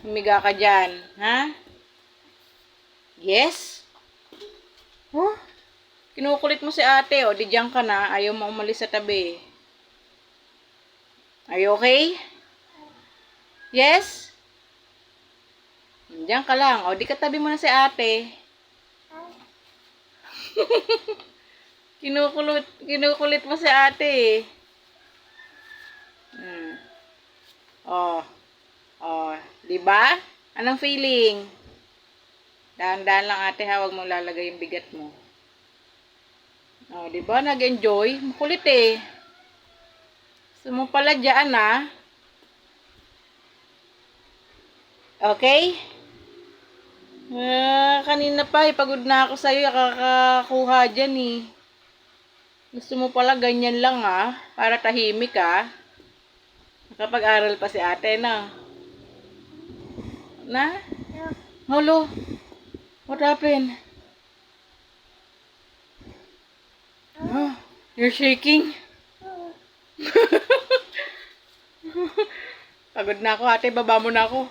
Humiga ka dyan. Ha? Yes? Oh, kinukulit mo si ate. O, di dyan ka na. Ayaw mo umalis sa tabi. Are you okay? Yes? Diyan ka lang. O, di katabi mo na si ate. Kinukulit mo si ate. Oh. Oh, 'di ba? Anong feeling? Dahan-dahan lang ate ha, wag mo lalagay yung bigat mo. Oh, 'di ba? Nag-enjoy? Makulit eh. Gusto mo pala diyan ah. Okay? Kanina pa pagod na ako sa'yo, kakakuha dyan eh. Gusto mo pala ganyan lang ah, para tahimik ah. Nakapag-aral pa si ate na. Na? Hello? What happened? Oh, you're shaking? Pagod na ako ate, baba mo na ako.